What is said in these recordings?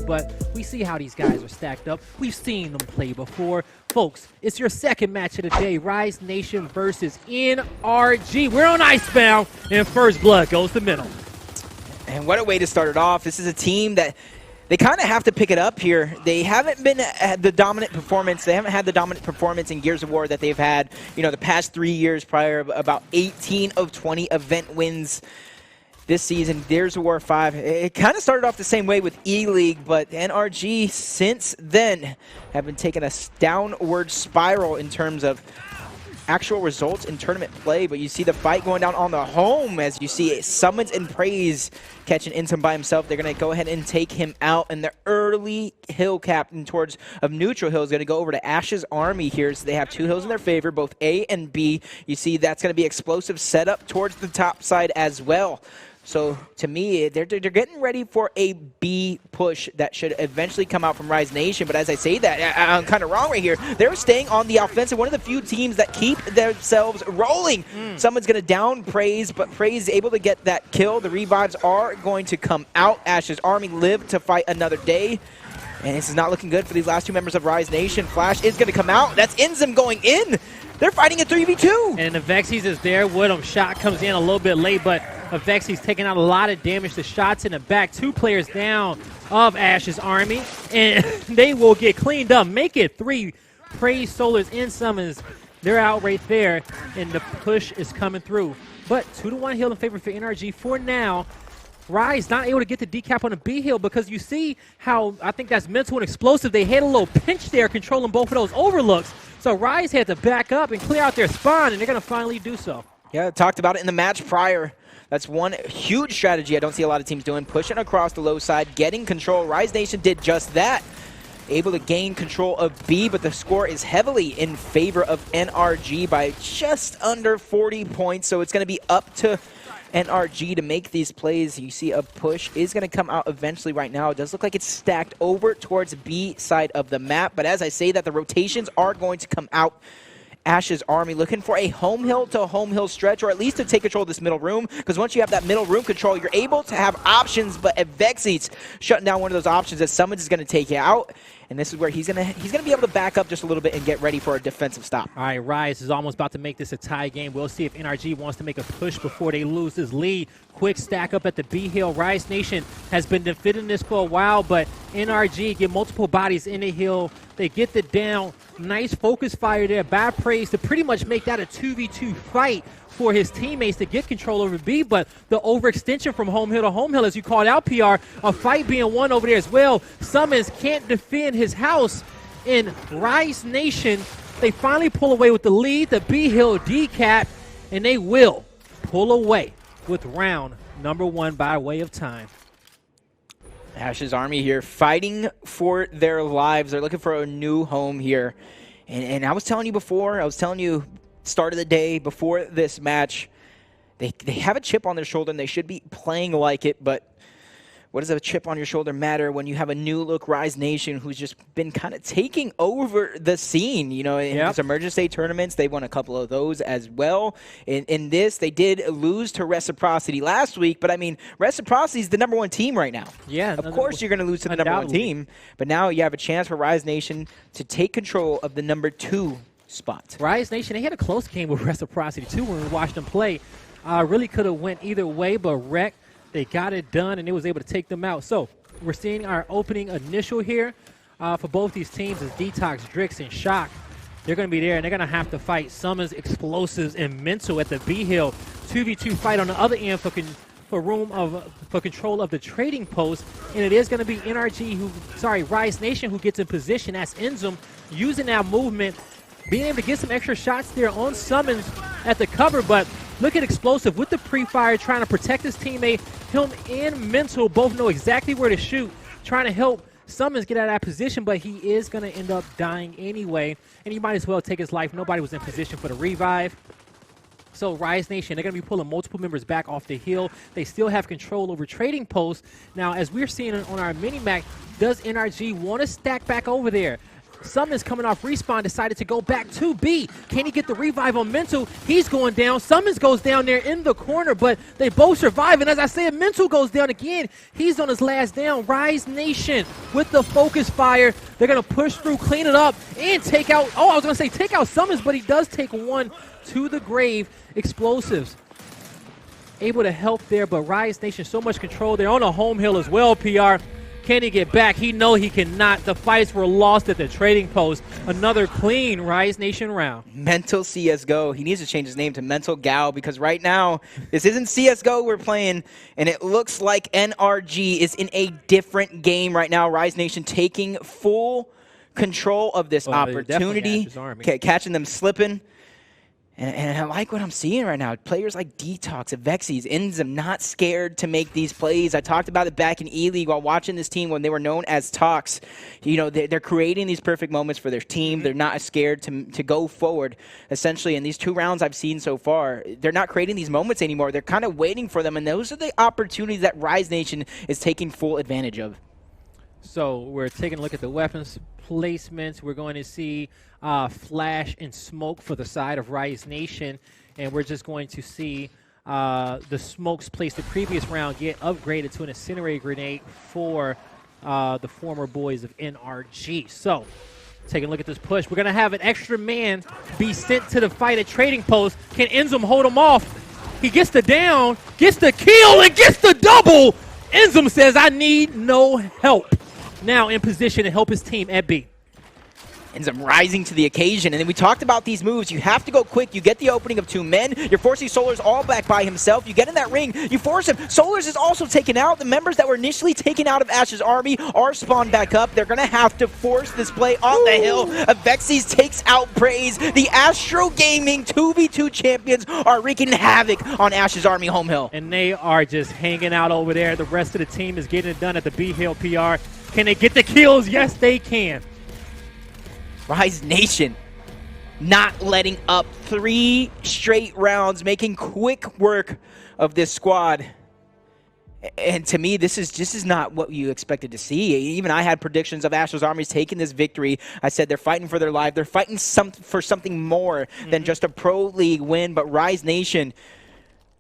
but we see how these guys are stacked up. We've seen them play before. Folks, it's your second match of the day, Rise Nation versus NRG. We're on Icebound, and First Blood goes to middle. And what a way to start it off. This is a team that they kind of have to pick it up here. They haven't been the dominant performance. They haven't had the dominant performance in Gears of War that they've had, the past 3 years prior, about 18 of 20 event wins this season. Gears of War 5, it kind of started off the same way with E-League, but NRG since then have been taking a downward spiral in terms of actual results in tournament play. But you see the fight going down on the home as you see Summons and Praise catching Insum by himself. They're going to go ahead and take him out, and the early hill captain towards of neutral hill is going to go over to Ash's army here. So they have 2 hills in their favor, both A and B. You see that's going to be explosive setup towards the top side as well. So to me, they're getting ready for a B push that should eventually come out from Rise Nation. But as I say that, I'm kind of wrong right here. They're staying on the offensive. One of the few teams that keep themselves rolling. Someone's going to down Praise, but Praise is able to get that kill. The revives are going to come out. Ash's army live to fight another day. And this is not looking good for these last 2 members of Rise Nation. Flash is going to come out. That's Insum going in. They're fighting a 3v2. And Avexis is there with him. Shot comes in a little bit late, but Avexis taking out a lot of damage. The shots in the back. 2 players down of Ash's army, and they will get cleaned up. Make it 3. Praise, Solars, and Summons. They're out right there, and the push is coming through. But 2-to-1 hill in favor for NRG for now. Rise not able to get the decap on the B hill because you see how I think that's mental and explosive. They had a little pinch there controlling both of those overlooks. So Rise had to back up and clear out their spawn, and they're going to finally do so. Yeah, talked about it in the match prior. That's one huge strategy I don't see a lot of teams doing. Pushing across the low side, getting control. Rise Nation did just that. Able to gain control of B, but the score is heavily in favor of NRG by just under 40 points. So it's going to be up to NRG to make these plays. You see a push is going to come out eventually right now. It does look like it's stacked over towards B side of the map. But as I say that, the rotations are going to come out. Ash's army looking for a home hill to home hill stretch, or at least to take control of this middle room, because once you have that middle room control, you're able to have options. But Avexis shutting down one of those options as Summons is going to take it out, and this is where he's gonna be able to back up just a little bit and get ready for a defensive stop. All right, Rise is almost about to make this a tie game. We'll see if NRG wants to make a push before they lose this lead. Quick stack up at the B hill. Rise Nation has been defending this for a while, but NRG get multiple bodies in the hill. They get the down. Nice focus fire there by Praise to pretty much make that a 2v2 fight for his teammates to get control over B, but the overextension from home hill to home hill, as you called out, PR, a fight being won over there as well. Summons can't defend his house in Rise Nation. They finally pull away with the lead, the B hill decap, and they will pull away with round number 1 by way of time. Ash's army here fighting for their lives. They're looking for a new home here. And I was telling you before, start of the day before this match, they have a chip on their shoulder and they should be playing like it, but what does a chip on your shoulder matter when you have a new look Rise Nation who's just been kind of taking over the scene? In these emergence day tournaments, they won a couple of those as well. In this, they did lose to Reciprocity last week, but I mean, Reciprocity is the #1 team right now. Yeah. Of course you're going to lose to the #1 team, but now you have a chance for Rise Nation to take control of the #2 spot. Rise Nation, they had a close game with Reciprocity too when we watched them play. Really could have went either way, but Rec, they got it done, and it was able to take them out. So we're seeing our opening initial here for both these teams is Detox, Drix, and Shock. They're going to be there, and they're going to have to fight Summons, Explosives, and Mental at the B Hill. 2v2 fight on the other end for control of the trading post, and it is going to be Rise Nation who gets in position. That's Insum using that movement, being able to get some extra shots there on Summons at the cover, but look at Explosive with the pre-fire, trying to protect his teammate. Him and Mental both know exactly where to shoot, trying to help Summons get out of that position, but he is going to end up dying anyway, and he might as well take his life. Nobody was in position for the revive. So Rise Nation, they're going to be pulling multiple members back off the hill. They still have control over trading posts. Now, as we're seeing on our mini-mac, does NRG want to stack back over there? Summons coming off respawn decided to go back to B. Can he get the revive on Mental? He's going down. Summons goes down there in the corner, but they both survive. And as I said, Mental goes down again. He's on his last down. Rise Nation with the focus fire. They're going to push through, clean it up, and take out, oh, I was going to say take out Summons, but he does take one to the grave. Explosives able to help there, but Rise Nation so much control. They're on a home hill as well, PR. Can he get back? He know he cannot. The fights were lost at the trading post. Another clean Rise Nation round. Mental CSGO. He needs to change his name to Mental Gal, because right now, this isn't CSGO we're playing, and it looks like NRG is in a different game right now. Rise Nation taking full control of this opportunity, catching them slipping. And I like what I'm seeing right now. Players like Detox, Avexies, Enzim, not scared to make these plays. I talked about it back in E-League while watching this team when they were known as Tox. You know, they're creating these perfect moments for their team. They're not scared to go forward. Essentially, in these 2 rounds I've seen so far, they're not creating these moments anymore. They're kind of waiting for them, and those are the opportunities that Rise Nation is taking full advantage of. So we're taking a look at the weapons placements. We're going to see Flash and Smoke for the side of Rise Nation, and we're just going to see the Smokes placed the previous round get upgraded to an Incinerator Grenade for the former boys of NRG. So taking a look at this push, we're going to have an extra man be sent to the fight at trading post. Can Enzim hold him off? He gets the down, gets the kill, and gets the double. Enzim says, I need no help. Now in position to help his team at B. Enzim rising to the occasion. And then we talked about these moves. You have to go quick. You get the opening of 2 men. You're forcing Solars all back by himself. You get in that ring. You force him. Solars is also taken out. The members that were initially taken out of Ash's army are spawned back up. They're going to have to force this play on the hill. Avexies takes out Praise. The Astro Gaming 2v2 champions are wreaking havoc on Ash's army home hill. And they are just hanging out over there. The rest of the team is getting it done at the B hill, PR. Can they get the kills? Yes, they can. Rise Nation not letting up 3 straight rounds, making quick work of this squad. And to me, this is not what you expected to see. Even I had predictions of Astro's armies taking this victory. I said they're fighting for their life. They're fighting for something more than just a Pro League win. But Rise Nation,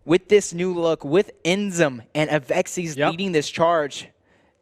with this new look, with Enzim and Avexies leading this charge,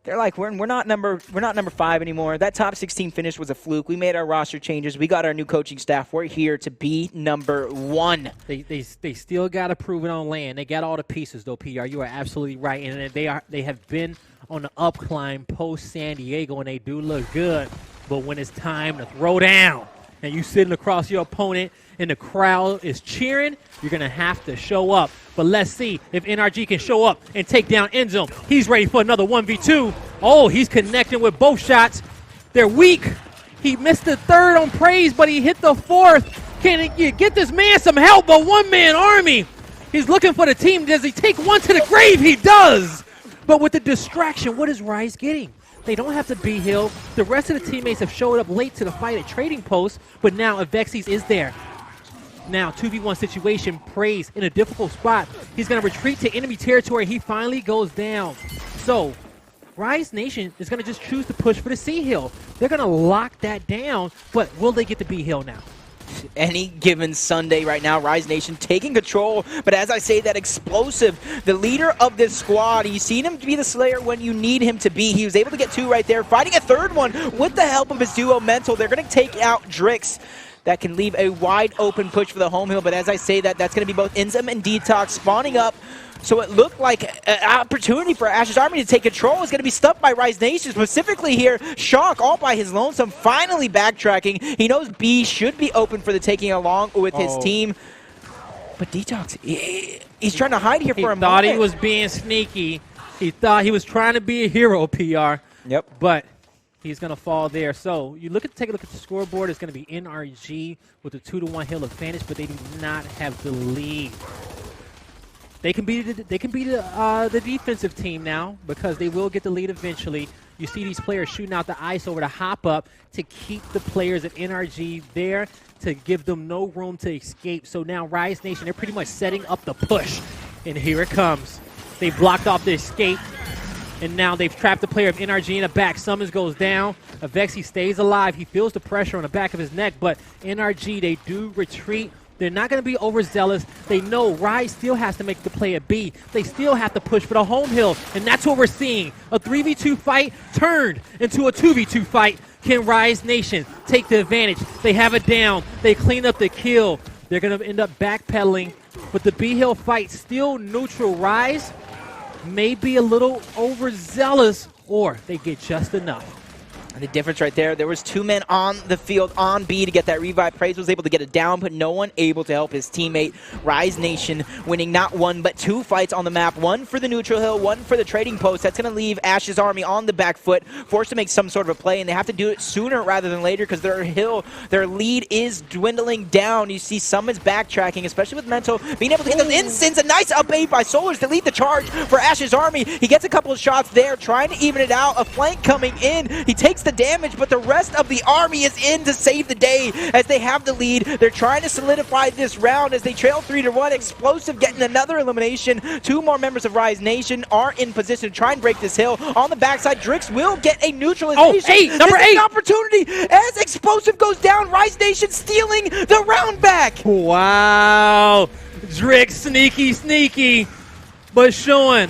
they're like, we're not number 5 anymore. That top 16 finish was a fluke. We made our roster changes. We got our new coaching staff. We're here to be number 1. They still got to prove it on land. They got all the pieces though, PR. You are absolutely right, and they have been on the up climb post San Diego, and they do look good. But when it's time to throw down, and you sitting across your opponent, and the crowd is cheering, you're going to have to show up. But let's see if NRG can show up and take down Enzim. He's ready for another 1v2. Oh, he's connecting with both shots. They're weak. He missed the 3rd on Praise, but he hit the 4th. Can he get this man some help? A 1-man army. He's looking for the team. Does he take one to the grave? He does. But with the distraction, what is Rise getting? They don't have to be Hill. The rest of the teammates have showed up late to the fight at trading post, but now Avexies is there. Now, 2v1 situation, Praise in a difficult spot. He's going to retreat to enemy territory. He finally goes down. So, Rise Nation is going to just choose to push for the C hill. They're going to lock that down, but will they get the B hill now? Any given Sunday right now, Rise Nation taking control, but as I say, that explosive, the leader of this squad, you've seen him be the Slayer when you need him to be. He was able to get 2 right there, fighting a 3rd one with the help of his duo Mental. They're going to take out Drix. That can leave a wide open push for the home hill, but as I say that's going to be both Enzim and Detox spawning up. So it looked like an opportunity for Ash's army to take control. Is going to be stuck by Rise Nation, specifically here. Shock all by his lonesome, finally backtracking. He knows B should be open for the taking along with his team. But Detox, he's trying to hide here for a moment. He thought he was being sneaky. He thought he was trying to be a hero, PR. Yep. But he's going to fall there. So you take a look at the scoreboard. It's going to be NRG with a 2-1 hill advantage, but they do not have the lead. They can be the defensive team now because they will get the lead eventually. You see these players shooting out the ice over the hop up to keep the players at NRG there to give them no room to escape. So now Rise Nation, they're pretty much setting up the push. And here it comes. They blocked off the escape. And now they've trapped the player of NRG in the back. Summons goes down. Avexi stays alive. He feels the pressure on the back of his neck, but NRG, they do retreat. They're not going to be overzealous. They know Rise still has to make the play at B. They still have to push for the home hill, and that's what we're seeing. A 3v2 fight turned into a 2v2 fight. Can Rise Nation take the advantage? They have it down. They clean up the kill. They're going to end up backpedaling, but the B hill fight still neutral. Rise may be a little overzealous, or they get just enough. And the difference right there was 2 men on the field on B to get that revive. Praise was able to get it down, but no one able to help his teammate. Rise Nation winning not 1, but 2 fights on the map. 1 for the neutral hill, 1 for the trading post. That's going to leave Ash's army on the back foot, forced to make some sort of a play, and they have to do it sooner rather than later because their lead is dwindling down. You see Summons backtracking, especially with Mental, being able to get those instants. A nice up aid by Solars to lead the charge for Ash's army. He gets a couple of shots there, trying to even it out. A flank coming in. He takes the damage, but the rest of the army is in to save the day as they have the lead. They're trying to solidify this round as they trail 3-1. Explosive getting another elimination. 2 more members of Rise Nation are in position to try and break this hill. On the backside, Drix will get a neutralization. Oh, 8, number 8. An opportunity as Explosive goes down. Rise Nation stealing the round back. Wow. Drix, sneaky, but showing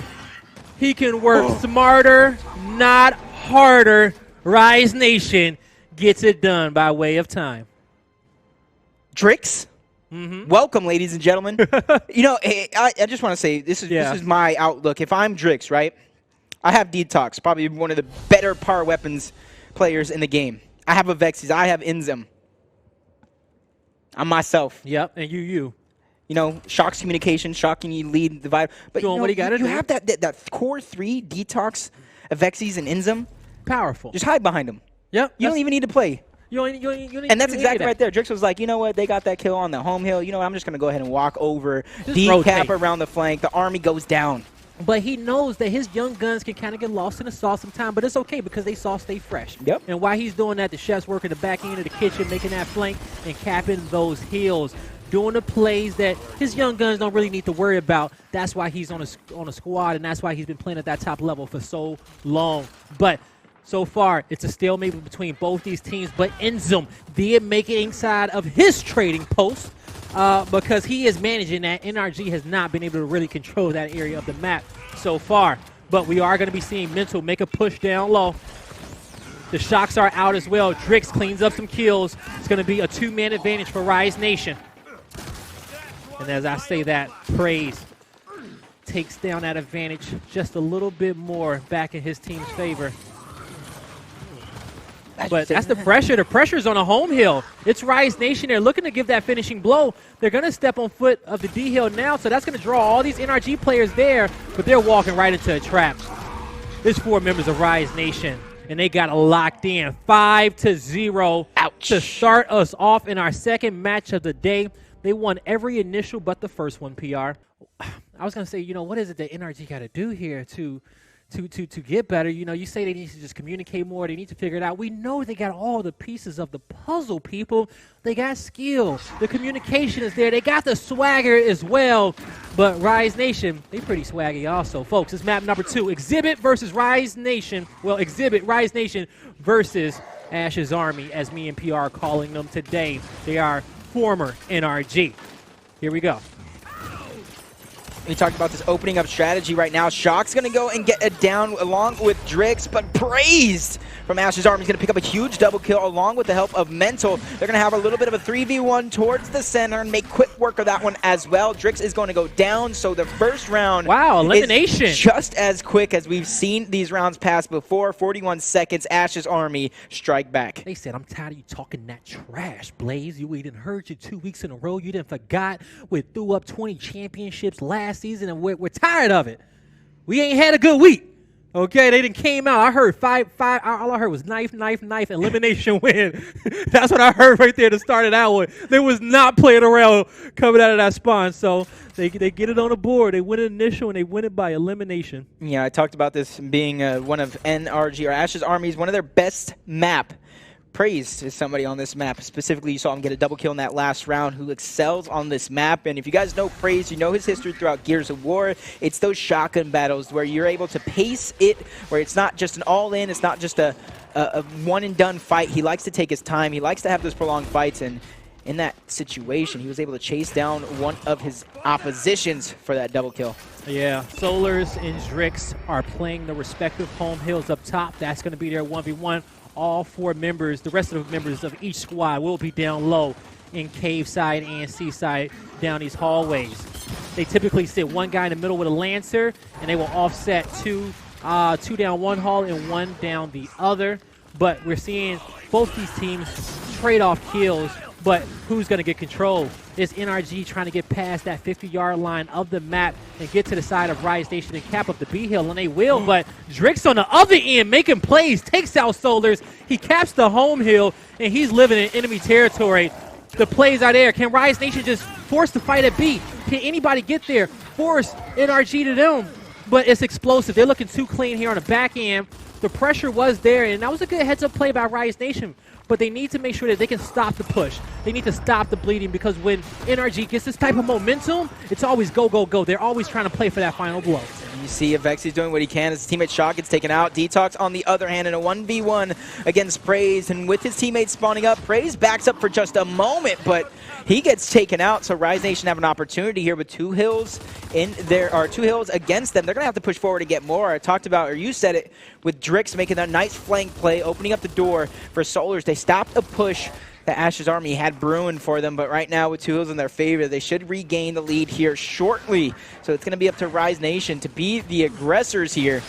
he can work smarter, not harder. Rise Nation gets it done by way of time. Drix, welcome, ladies and gentlemen. You know, I just want to say this is my outlook. If I'm Drix, right, I have Detox, probably one of the better power weapons players in the game. I have Avexis. I have Inzum. I'm myself. Yep, and you. You know, Shock's communication, shocking you lead the vibe. But doing what he got to do. You have that core 3, Detox, Avexis, and Inzum. Powerful. Just hide behind them. Yep. You don't even need to play. And that's exactly right there. Drix was like, you know what? They got that kill on the home hill. You know what? I'm just going to go ahead and walk over, decap around the flank. The army goes down. But he knows that his young guns can kind of get lost in the sauce sometime, but it's okay because they sauce stay fresh. Yep. And while he's doing that, the chef's working the back end of the kitchen, making that flank and capping those hills, doing the plays that his young guns don't really need to worry about. That's why he's on a squad, and that's why he's been playing at that top level for so long. But so far, it's a stalemate between both these teams, but Inzum did make it inside of his trading post because he is managing that. NRG has not been able to really control that area of the map so far, but we are going to be seeing Mental make a push down low. The shocks are out as well. Drix cleans up some kills. It's going to be a 2-man advantage for Rise Nation. And as I say that, Praise takes down that advantage just a little bit more back in his team's favor. But that's the pressure. The pressure's on a home hill. It's Rise Nation. They're looking to give that finishing blow. They're going to step on foot of the D hill now, so that's going to draw all these NRG players there, but they're walking right into a trap. There's 4 members of Rise Nation, and they got it locked in. 5-0 to start us off in our second match of the day. They won every initial but the first one, PR. I was going to say, you know, what is it that NRG got to do here to get better? You know, you say they need to just communicate more. They need to figure it out. We know they got all the pieces of the puzzle, people. They got skill. The communication is there. They got the swagger as well. But Rise Nation, they pretty swaggy also. Folks, it's map number 2. Exhibit versus Rise Nation. Well, Exhibit, Rise Nation versus Ash's Army, as me and PR are calling them today. They are former NRG. Here we go. We talked about this opening up strategy right now. Shock's going to go and get it down along with Drix, but Praised from Ash's Army is going to pick up a huge double kill along with the help of Mental. They're going to have a little bit of a 3v1 towards the center and make quick work of that one as well. Drix is going to go down, so the first round elimination. Is just as quick as we've seen these rounds pass before. 41 seconds, Ash's Army strike back. They said, I'm tired of you talking that trash, Blaze. We didn't heard you 2 weeks in a row. You didn't forgot. We threw up 20 championships last season, and we're tired of it. We ain't had a good week. Okay, they didn't came out. I heard five. All I heard was knife, elimination win. That's what I heard right there to start it out with. They was not playing around coming out of that spawn. So they get it on the board. They win it initial, and they win it by elimination. Yeah, I talked about this being one of NRG or Ash's Army's one of their best map Praise is somebody on this map. Specifically, you saw him get a double kill in that last round, who excels on this map. And if you guys know Praise, you know his history throughout Gears of War. It's those shotgun battles where you're able to pace it, where it's not just an all-in, it's not just a one-and-done fight. He likes to take his time. He likes to have those prolonged fights. And in that situation, he was able to chase down one of his oppositions for that double kill. Yeah, Solars and Drix are playing the respective home hills up top. That's going to be their 1v1. All 4 members, the rest of the members of each squad will be down low in cave side and seaside down these hallways. They typically sit one guy in the middle with a Lancer, and they will offset two down one hall and one down the other. But we're seeing both these teams trade off kills, but who's going to get control? It's NRG trying to get past that 50-yard line of the map and get to the side of Rise Nation and cap up the B hill, and they will. But Drix on the other end making plays, takes out Solars. He caps the home hill, and he's living in enemy territory. The plays are there. Can Rise Nation just force the fight at B? Can anybody get there? Force NRG to them. But it's explosive. They're looking too clean here on the back end. The pressure was there, and that was a good heads-up play by Rise Nation. But they need to make sure that they can stop the push. They need to stop the bleeding, because when NRG gets this type of momentum, it's always go, go, go. They're always trying to play for that final blow. You see Avexy's doing what he can as his teammate Shock gets taken out. Detox on the other hand in a 1v1 against Praise, and with his teammates spawning up, Praise backs up for just a moment, but he gets taken out. So Rise Nation have an opportunity here with 2 hills in there, or 2 hills against them. They're gonna have to push forward to get more. I talked about, or you said it, with Drix making that nice flank play, opening up the door for Solars. They stopped a push that Ash's Army had brewing for them, but right now with 2 hills in their favor, they should regain the lead here shortly. So it's going to be up to Rise Nation to be the aggressors here.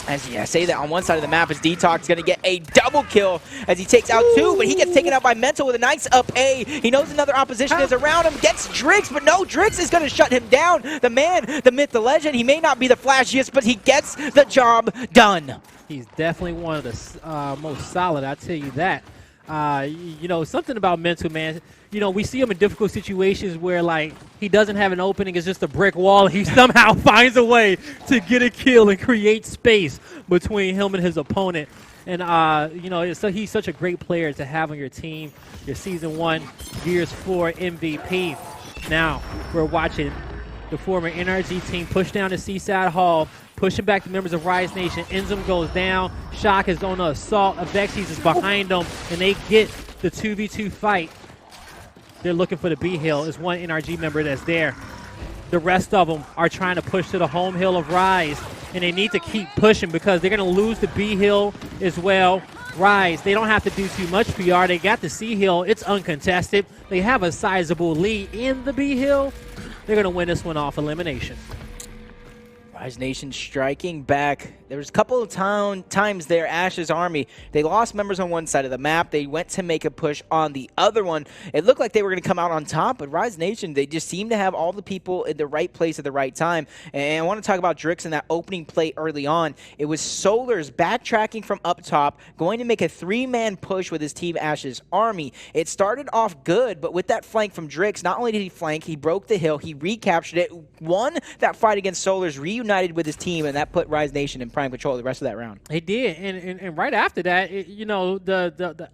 As I say that on one side of the map, is Detox going to get a double kill as he takes out 2, but he gets taken out by Mental with a nice up A. He knows another opposition is around him, gets Drix, but no, Drix is going to shut him down. The man, the myth, the legend, he may not be the flashiest, but he gets the job done. He's definitely one of the most solid, I'll tell you that. You know, something about Mental, man. You know, we see him in difficult situations where, like, he doesn't have an opening, it's just a brick wall. He somehow finds a way to get a kill and create space between him and his opponent. And, you know, he's such a great player to have on your team, your Season 1 Gears 4 MVP. Now, we're watching the former NRG team push down the Seaside Hall, pushing back the members of Rise Nation. Enzim goes down. Shock is going to assault. Avexys is behind them, and they get the 2v2 fight. They're looking for the B hill. There's one NRG member that's there. The rest of them are trying to push to the home hill of Rise, and they need to keep pushing because they're going to lose the B hill as well. Rise, they don't have to do too much PR. They got the C hill. It's uncontested. They have a sizable lead in the B hill. They're going to win this one off elimination. Rise Nation striking back. There was a couple of times there, Ash's Army, they lost members on one side of the map. They went to make a push on the other one. It looked like they were going to come out on top, but Rise Nation, they just seem to have all the people in the right place at the right time. And I want to talk about Drix in that opening play early on. It was Solars backtracking from up top, going to make a 3-man push with his team Ash's Army. It started off good, but with that flank from Drix, not only did he flank, he broke the hill, he recaptured it, won that fight against Solars, reunited with his team, and that put Rise Nation in prime control the rest of that round. He did, and right after that, you know, the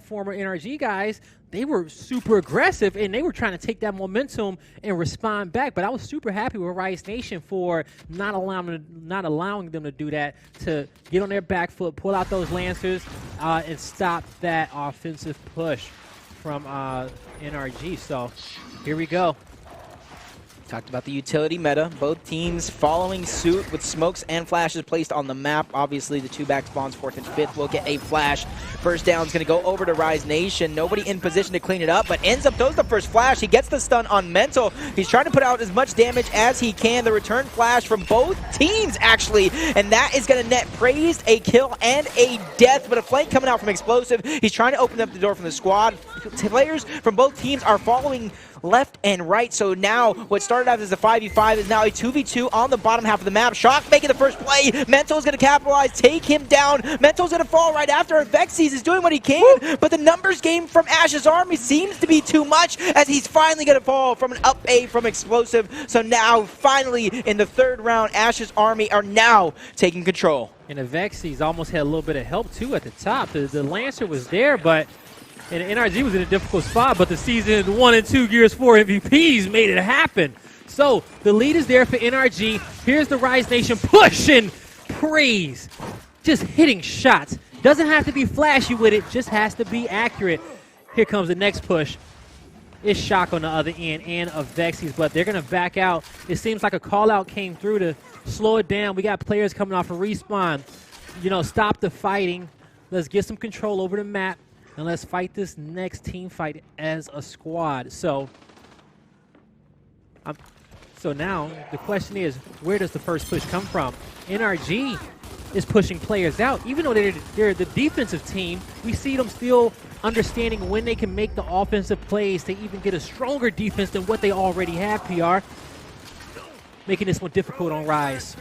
former NRG guys, they were super aggressive, and they were trying to take that momentum and respond back. But I was super happy with Rise Nation for not allowing them to do that, to get on their back foot, pull out those Lancers, and stop that offensive push from NRG. So here we go. Talked about the utility meta. Both teams following suit with smokes and flashes placed on the map. Obviously, the 2 back spawns, 4th and 5th, will get a flash. First down is going to go over to Rise Nation. Nobody in position to clean it up, but ends up throws the first flash. He gets the stun on Mental. He's trying to put out as much damage as he can. The return flash from both teams, actually, and that is going to net Praise a kill and a death, but a flank coming out from Explosive. He's trying to open up the door from the squad. Players from both teams are following left and right, so now what started started out as a 5v5 is now a 2v2 on the bottom half of the map. Shock making the first play. Mental's going to capitalize, take him down. Mental's going to fall right after. Vexys is doing what he can, but the numbers game from Ash's Army seems to be too much as he's finally going to fall from an up A from Explosive. So now, finally, in the third round, Ash's Army are now taking control. And the Vexys almost had a little bit of help, too, at the top. The Lancer was there, but and NRG was in a difficult spot, but the Season 1 and 2 Gears 4 MVPs made it happen. So the lead is there for NRG. Here's the Rise Nation pushing praise. Just hitting shots. Doesn't have to be flashy with it, just has to be accurate. Here comes the next push. It's Shock on the other end and of Vexys, but they're going to back out. It seems like a call-out came through to slow it down. We got players coming off a respawn. Stop the fighting. Let's get some control over the map, and let's fight this next team fight as a squad. So now the question is, where does the first push come from? NRG is pushing players out. Even though they're the defensive team, we see them still understanding when they can make the offensive plays to even get a stronger defense than what they already have, PR. Making this one difficult on Rise.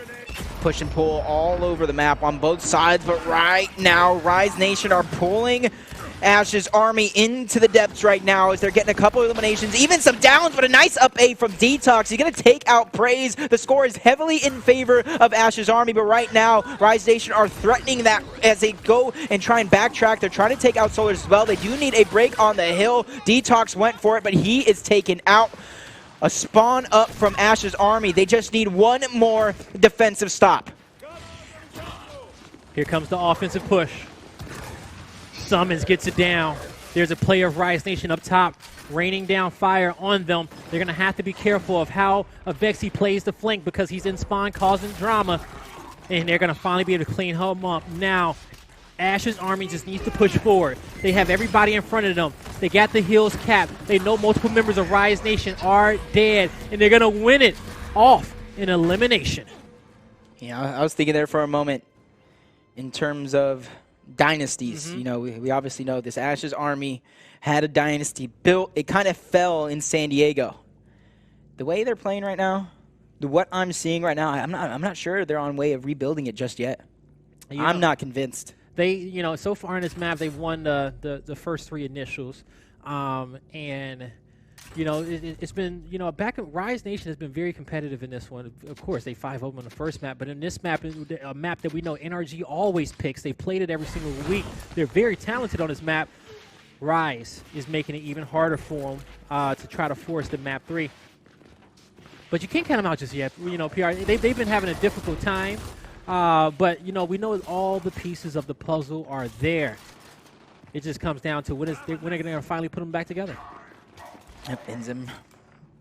Push and pull all over the map on both sides, but right now, Rise Nation are pulling Ash's Army into the depths right now as they're getting a couple of eliminations, even some downs, but a nice up A from Detox. He's going to take out Praise. The score is heavily in favor of Ash's Army, but right now, Rise Nation are threatening that as they go and try and backtrack. They're trying to take out Solars as well. They do need a break on the hill. Detox went for it, but he is taken out. A spawn up from Ash's Army. They just need one more defensive stop. Here comes the offensive push. Summons gets it down. There's a player of Rise Nation up top, raining down fire on them. They're going to have to be careful of how a Vexy plays the flank because he's in spawn causing drama. And they're going to finally be able to clean him up. Now, Ash's Army just needs to push forward. They have everybody in front of them. They got the hills capped. They know multiple members of Rise Nation are dead, and they're going to win it off in elimination. Yeah, I was thinking there for a moment in terms of dynasties. We obviously know this. Ash's Army had a dynasty built. It kind of fell in San Diego. The way they're playing right now, what I'm seeing right now, I'm not sure they're on way of rebuilding it just yet. I'm not convinced. They, so far in this map, they've won the first 3 initials, and it's been, back at Rise Nation has been very competitive in this one. Of course, they 5-0 on the first map, but in this map, a map that we know NRG always picks. They played it every single week. They're very talented on this map. Rise is making it even harder for them to try to force the map 3. But you can't count them out just yet. PR, they've been having a difficult time. But, we know all the pieces of the puzzle are there. It just comes down to when they're going to finally put them back together. Yep, Enzim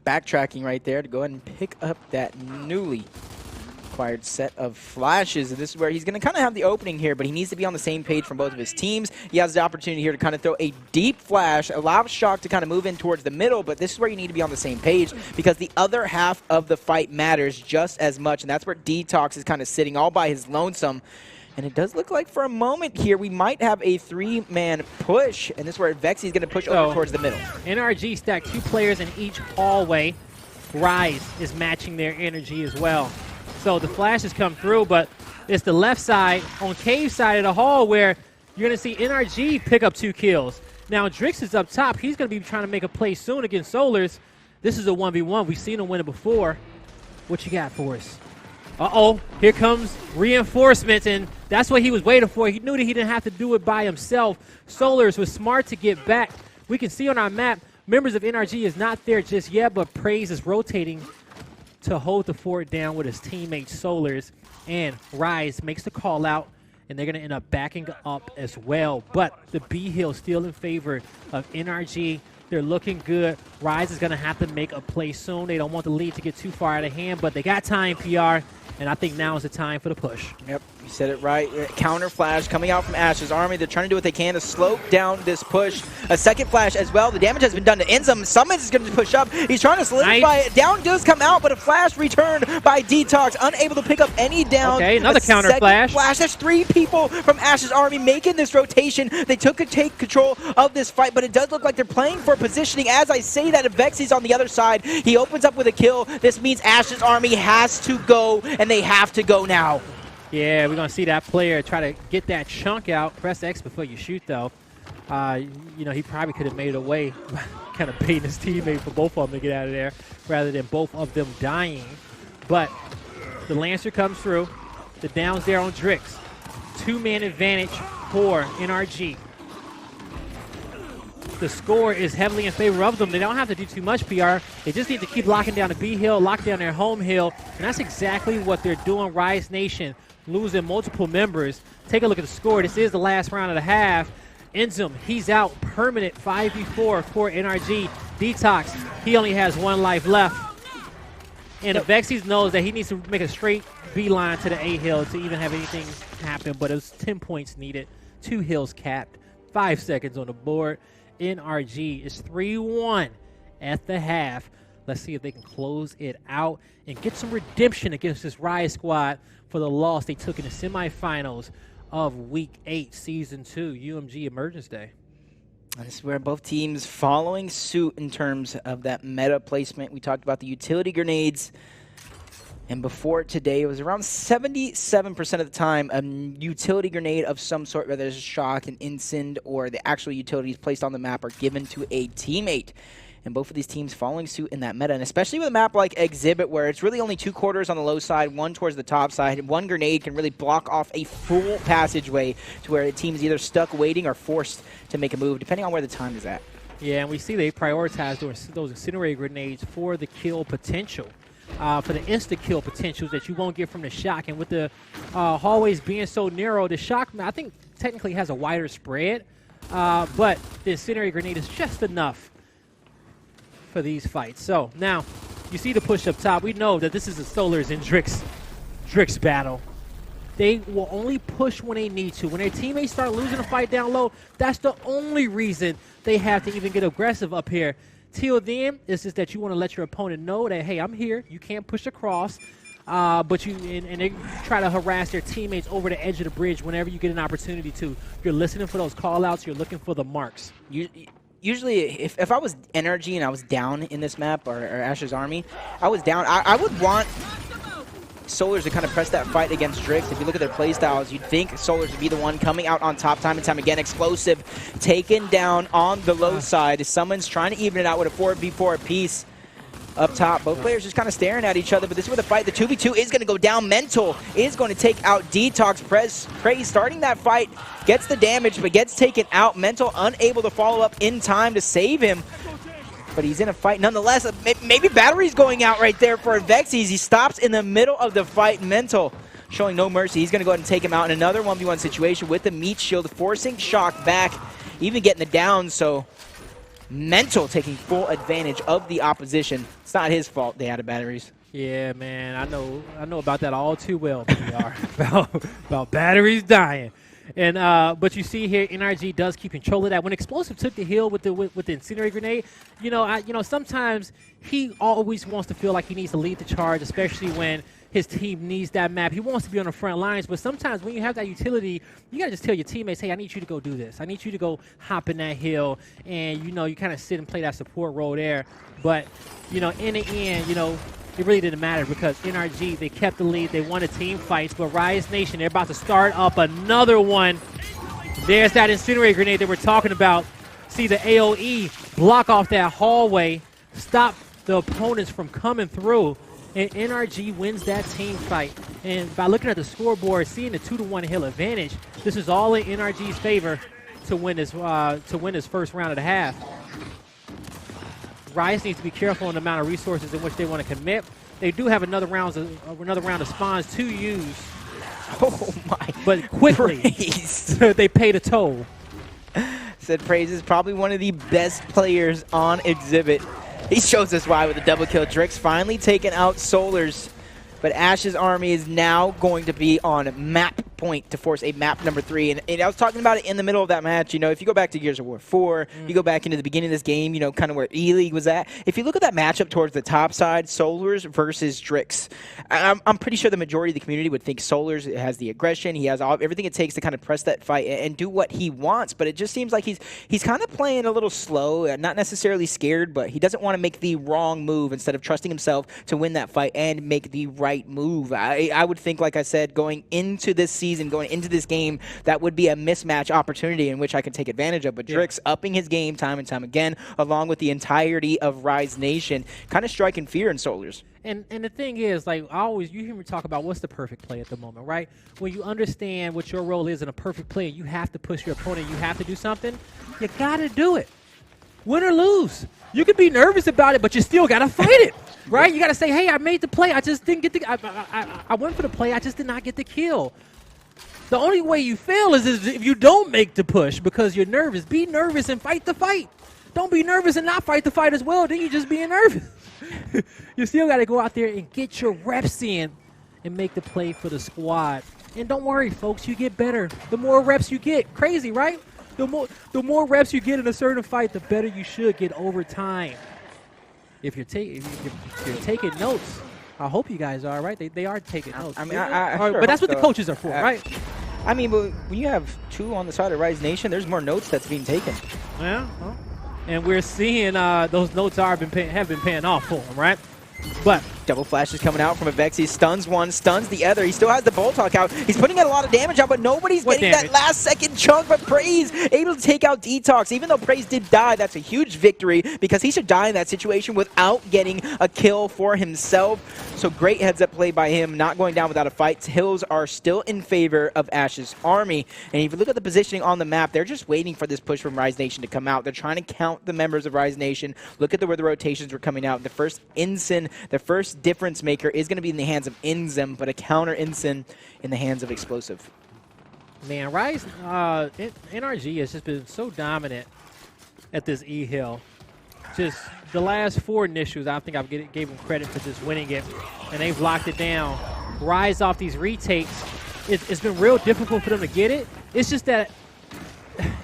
backtracking right there to go ahead and pick up that newly acquired set of flashes. This is where he's going to kind of have the opening here, but he needs to be on the same page from both of his teams. He has the opportunity here to kind of throw a deep flash, allow Shock to kind of move in towards the middle, but this is where you need to be on the same page because the other half of the fight matters just as much, and that's where Detox is kind of sitting all by his lonesome. And it does look like for a moment here we might have a 3-man push, and this is where Vexy's going to push over towards the middle. NRG stacked 2 players in each hallway. Rise is matching their energy as well. So the flashes come through, but it's the left side on Cave side of the hall where you're going to see NRG pick up 2 kills. Now Drix is up top. He's going to be trying to make a play soon against Solars. This is a 1v1. We've seen him win it before. What you got for us? Uh-oh, here comes reinforcements, and that's what he was waiting for. He knew that he didn't have to do it by himself. Solars was smart to get back. We can see on our map, members of NRG is not there just yet, but Praise is rotating to hold the fort down with his teammate Solars, and Rise makes the call out, and they're going to end up backing up as well. But the B hill still in favor of NRG. They're looking good. Rise is going to have to make a play soon. They don't want the lead to get too far out of hand, but they got time, PR, and I think now is the time for the push. Yep, You said it right. Counter flash coming out from Ash's army. They're trying to do what they can to slow down this push. A second flash as well. The damage has been done to Enzum. Summons is going to push up. He's trying to solidify it. Down does come out, but a flash returned by Detox. Unable to pick up any down. Okay, another counter flash. There's 3 people from Ash's army making this rotation. They take control of this fight, but it does look like they're playing for positioning. As I say that, Vexi's on the other side. He opens up with a kill. This means Ash's army has to go, and they have to go now. Yeah, we're going to see that player try to get that chunk out. Press X before you shoot, though. You know, he probably could have made it away, kind of baiting his teammate for both of them to get out of there rather than both of them dying. But the Lancer comes through. The down's there on Drix. 2-man advantage for NRG. The score is heavily in favor of them. They don't have to do too much PR. They just need to keep locking down the B hill, lock down their home hill, and that's exactly what they're doing. Rise Nation losing multiple members. Take a look at the score. This is the last round of the half. Enzum, he's out. Permanent 5v4 for NRG. Detox, he only has 1 life left. And Vexies knows that he needs to make a straight beeline to the A hill to even have anything happen, but it was 10 points needed. 2 hills capped. 5 seconds on the board. NRG is 3-1 at the half. Let's see if they can close it out and get some redemption against this Rise squad for the loss they took in the semifinals of Week 8, Season 2, UMG Emergence Day. This is where both teams following suit in terms of that meta placement. We talked about the utility grenades. And before today, it was around 77% of the time a utility grenade of some sort, whether it's a shock, an incend, or the actual utilities placed on the map are given to a teammate. And both of these teams following suit in that meta, and especially with a map like Exhibit, where it's really only 2 quarters on the low side, 1 towards the top side, and 1 grenade can really block off a full passageway to where a team's either stuck waiting or forced to make a move, depending on where the time is at. Yeah, and we see they prioritize those incinerator grenades for the kill potential. For the insta-kill potentials that you won't get from the shock. And with the hallways being so narrow, the shock, I think, technically has a wider spread. But the incendiary grenade is just enough for these fights. So now, you see the push up top. We know that this is a Solars and Drix battle. They will only push when they need to. When their teammates start losing a fight down low, that's the only reason they have to even get aggressive up here. Till then, it's just that you want to let your opponent know that, hey, I'm here. You can't push across. But they try to harass their teammates over the edge of the bridge whenever you get an opportunity to. You're listening for those call-outs. You're looking for the marks. Usually, if I was NRG and I was down in this map, or Ash's army, I was down, I would want Solars to kind of press that fight against Drix. If you look at their playstyles, you'd think Solars would be the one coming out on top time and time again. Explosive, taken down on the low side. Summons trying to even it out with a 4v4 apiece. Up top, both players just kind of staring at each other, but this is where the fight, the 2v2 is going to go down. Mental is going to take out Detox. Prey starting that fight, gets the damage, but gets taken out. Mental unable to follow up in time to save him, but he's in a fight nonetheless. Maybe battery's going out right there for Vexies. He stops in the middle of the fight. Mental showing no mercy. He's going to go ahead and take him out in another 1v1 situation with the meat shield, forcing Shock back, even getting the down, so Mental taking full advantage of the opposition. It's not his fault they had batteries. Yeah, man, I know about that all too well, PR, about batteries dying. And but you see here, NRG does keep control of that. When Explosive took the hill with the incendiary grenade, sometimes he always wants to feel like he needs to lead the charge, especially when his team needs that map. He wants to be on the front lines, but sometimes when you have that utility, you got to just tell your teammates, hey, I need you to go do this. I need you to go hop in that hill, and, you kind of sit and play that support role there. But, in the end, it really didn't matter because NRG, they kept the lead. They won the team fights, but Rise Nation, they're about to start up another one. There's that incendiary grenade that we're talking about. See the AoE block off that hallway, stop the opponents from coming through. And NRG wins that team fight. And by looking at the scoreboard, seeing the 2-1 hill advantage, this is all in NRG's favor to win this first round of the half. Rise needs to be careful on the amount of resources in which they want to commit. They do have another round of spawns to use. Oh my! But quickly, they paid a toll. Said Praise is probably one of the best players on Exhibit. He shows us why with a double kill. Drix finally taking out Solars, but Ash's army is now going to be on map point to force a map number 3. And I was talking about it in the middle of that match. You know, if you go back to Gears of War 4, you go back into the beginning of this game, you know, kind of where E-League was at. If you look at that matchup towards the top side, Solars versus Drix, I'm pretty sure the majority of the community would think Solars has the aggression. He has everything it takes to kind of press that fight and do what he wants. But it just seems like he's kind of playing a little slow, not necessarily scared, but he doesn't want to make the wrong move instead of trusting himself to win that fight and make the right move. I would think, like I said, going into this season, going into this game, that would be a mismatch opportunity in which I can take advantage of. But Drix upping his game time and time again, along with the entirety of Rise Nation, kind of striking fear in Solars. And the thing is, like, you hear me talk about what's the perfect play at the moment, right? When you understand what your role is in a perfect play, you have to push your opponent, you have to do something, you got to do it. Win or lose. You could be nervous about it, but you still got to fight it, right? You got to say, hey, I made the play. I just didn't get the I went for the play. I just did not get the kill. The only way you fail is if you don't make the push because you're nervous. Be nervous and fight the fight. Don't be nervous and not fight the fight as well. Then you're just being nervous. You still got to go out there and get your reps in and make the play for the squad. And don't worry, folks. You get better. The more reps you get. Crazy, right? The more reps you get in a certain fight, the better you should get over time. If you're taking notes, I hope you guys are, right? They are taking notes. I mean, I but that's what the coaches are for, right? I mean, but when you have 2 on the side of Rise Nation, there's more notes that's being taken. Yeah, well, and we're seeing those notes have been paying off for them, right? But double flashes coming out from a Vex. He stuns one, stuns the other. He still has the Bolt Hawk out. He's putting a lot of damage out, but nobody's getting that last second chunk. But Praise able to take out Detox. Even though Praise did die, that's a huge victory because he should die in that situation without getting a kill for himself. So great heads-up play by him, not going down without a fight. Hills are still in favor of Ash's army. And if you look at the positioning on the map, they're just waiting for this push from Rise Nation to come out. They're trying to count the members of Rise Nation. Look at where the rotations were coming out. The first Ensign, the first difference maker is going to be in the hands of Inzem, but a counter Ensign in the hands of Explosive. Man, Rise, NRG has just been so dominant at this E-Hill. Just the last 4 initials, I think I gave them credit for just winning it, and they've locked it down. Rise off these retakes, it's been real difficult for them to get it. It's just that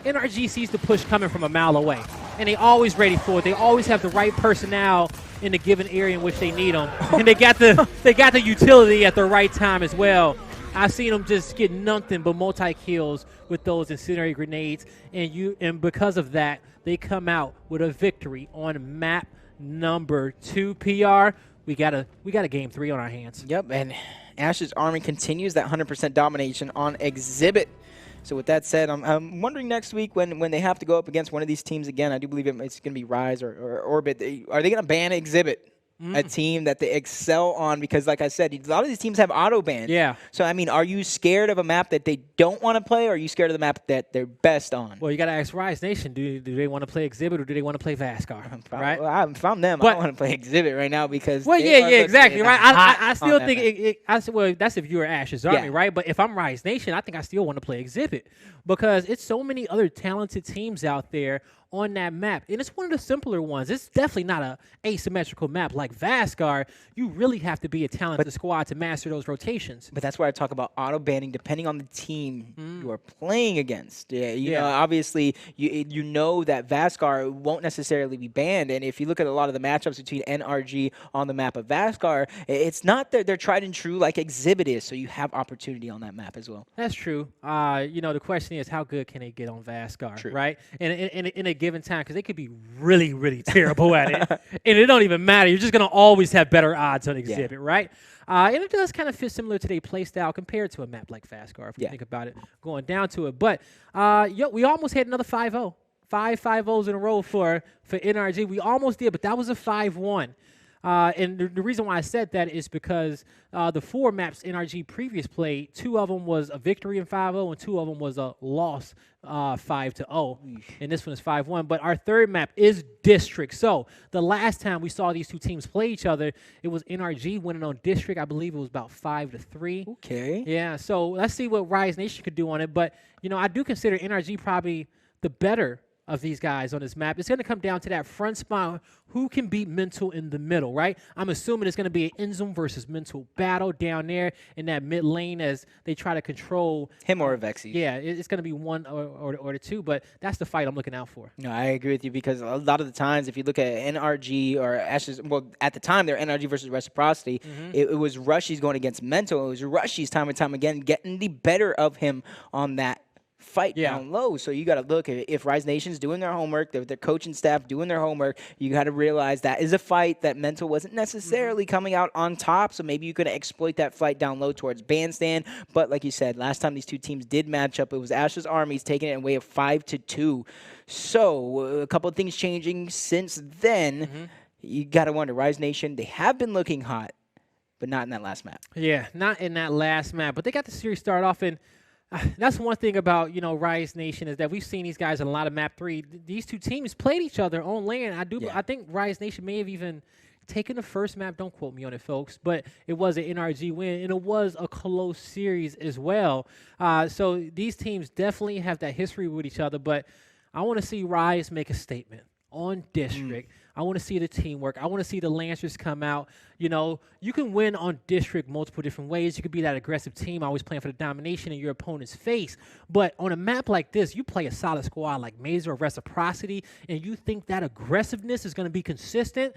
NRG sees the push coming from a mile away, and they always ready for it. They always have the right personnel in the given area in which they need them, and they got the utility at the right time as well. I've seen them just get nothing but multi-kills with those incendiary grenades, and because of that, they come out with a victory on map number 2. PR. We got a game 3 on our hands. Yep, and Ash's army continues that 100% domination on Exhibit. So with that said, I'm wondering next week when they have to go up against one of these teams again, I do believe it's going to be Rise or Orbit. Are they going to ban Exhibit? A team that they excel on, because like I said, a lot of these teams have auto ban. Yeah. So I mean, are you scared of a map that they don't want to play, or are you scared of the map that they're best on? Well, you got to ask Rise Nation, do they want to play Exhibit or do they want to play Vascar? Right. Well, if I'm them, I want to play Exhibit right now because. Well, yeah, exactly, right. I still think well, that's if you're Ash's army, right? But if I'm Rise Nation, I think I still want to play Exhibit because it's so many other talented teams out there on that map, and it's one of the simpler ones. It's definitely not a asymmetrical map like Vascar. You really have to be a talented squad to master those rotations. But that's why I talk about auto banning depending on the team you are playing against. You know, obviously you know that Vascar won't necessarily be banned, and if you look at a lot of the matchups between NRG on the map of Vascar, it's not that they're tried and true like Exhibit is, so you have opportunity on that map as well. That's true. You know, the question is how good can they get on Vascar, right? And in a given time, because they could be really, really terrible at it, and it don't even matter. You're just going to always have better odds on Exhibit, right? And it does kind of fit similar to their play style compared to a map like Vascar, if you think about it, going down to it. But we almost had another 5-0. 5 5-0s in a row for NRG. We almost did, but that was a 5-1. And the reason why I said that is because the 4 maps NRG previous played, 2 of them was a victory in 5-0 and 2 of them was a loss 5-0. And this one is 5-1. But our 3rd map is District. So the last time we saw these 2 teams play each other, it was NRG winning on District. I believe it was about 5-3. Okay. Yeah, so let's see what Rise Nation could do on it. But, you know, I do consider NRG probably the better of these guys on this map. It's going to come down to that front spot. Who can beat Mental in the middle, right? I'm assuming it's going to be an end zone versus Mental battle down there in that mid lane as they try to control him or Vexy. Yeah, it's going to be one or the two, but that's the fight I'm looking out for. No, I agree with you because a lot of the times, if you look at NRG or Ashes, well, at the time they're NRG versus Reciprocity. It was Rushy's going against Mental. It was Rushy's time and time again getting the better of him on that fight down low. So you got to look at if Rise Nation's doing their homework, their coaching staff doing their homework, you got to realize that is a fight that Mental wasn't necessarily coming out on top. So maybe you could exploit that fight down low towards Bandstand. But like you said, last time these two teams did match up, it was Ash's Armies taking it in a way of 5-2. So a couple of things changing since then. You got to wonder, Rise Nation, they have been looking hot, but not in that last map. Yeah, not in that last map. But they got the series started off in. That's one thing about, Rise Nation is that we've seen these guys in a lot of map 3. These two teams played each other on land. I think Rise Nation may have even taken the first map. Don't quote me on it, folks. But it was an NRG win, and it was a close series as well. So these teams definitely have that history with each other. But I want to see Rise make a statement on District. I want to see the teamwork. I want to see the Lancers come out. You can win on District multiple different ways. You could be that aggressive team, always playing for the domination in your opponent's face. But on a map like this, you play a solid squad like Mazer or Reciprocity, and you think that aggressiveness is going to be consistent.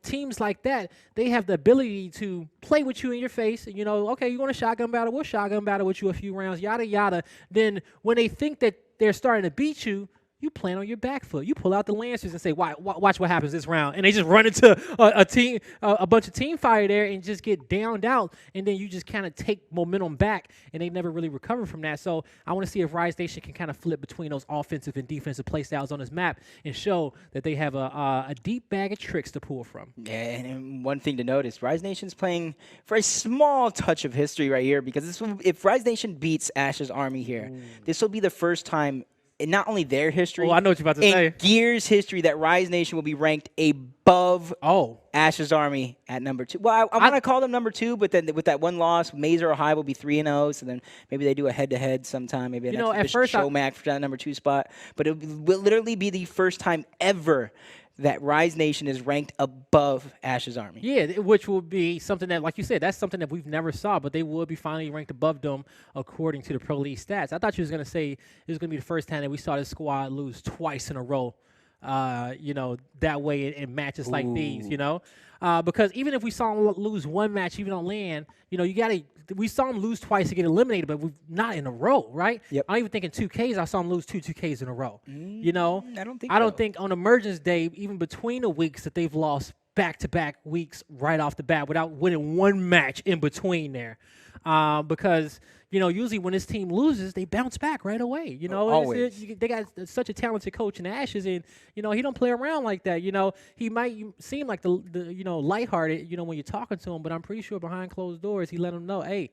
Teams like that, they have the ability to play with you in your face. Okay, you want a shotgun battle? We'll shotgun battle with you a few rounds, yada, yada. Then when they think that they're starting to beat you, you plan on your back foot. You pull out the Lancers and say, watch what happens this round. And they just run into a bunch of team fire there and just get downed out. And then you just kind of take momentum back, and they never really recover from that. So I want to see if Rise Nation can kind of flip between those offensive and defensive play styles on this map and show that they have a deep bag of tricks to pull from. Yeah, and one thing to notice, Rise Nation's playing for a small touch of history right here because if Rise Nation beats Ash's Army here, this will be the first time in not only their history, I know what you're about to say. Gears history that Rise Nation will be ranked above Ash's Army at number 2. Well, I want to call them number 2, but then with that one loss, Mazer or High will be 3-0. So then maybe they do a head-to-head sometime, maybe an exhibition show match for that number 2 spot. But it will literally be the first time ever that Rise Nation is ranked above Ash's Army. Yeah, which will be something that, like you said, that's something that we've never saw, but they will be finally ranked above them according to the Pro League stats. I thought you was going to say it was going to be the first time that we saw this squad lose twice in a row, that way in matches like these, because even if we saw them lose one match, even on land, we saw them lose twice to get eliminated, but not in a row, right? Yep. I don't even think in 2Ks I saw them lose 2Ks in a row. I don't think on Emergence Day, even between the weeks, that they've lost back-to-back weeks right off the bat without winning one match in between there. Because usually when this team loses, they bounce back right away. Always. They got such a talented coach in the Ashes, and he don't play around like that. He might seem like the lighthearted, when you're talking to him, but I'm pretty sure behind closed doors, he let them know, hey,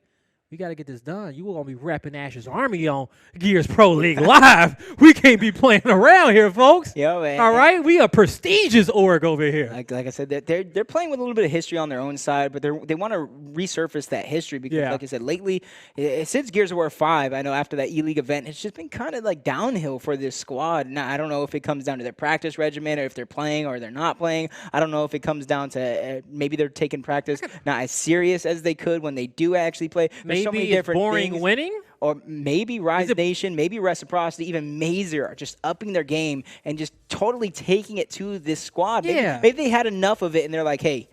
we got to get this done. You will be repping Ash's Army on Gears Pro League Live. We can't be playing around here, folks. Yo, man. All right? We a prestigious org over here. Like I said, they're playing with a little bit of history on their own side, but they want to resurface that history because, like I said, lately, since Gears of War 5, I know after that E-League event, it's just been kind of like downhill for this squad. Now, I don't know if it comes down to their practice regimen or if they're playing or they're not playing. I don't know if it comes down to maybe they're taking practice not as serious as they could when they do actually play. Maybe so many it's different boring things. winning? Or maybe Rise Nation, maybe Reciprocity, even Mazer are just upping their game and just totally taking it to this squad. Maybe they had enough of it and they're like, hey,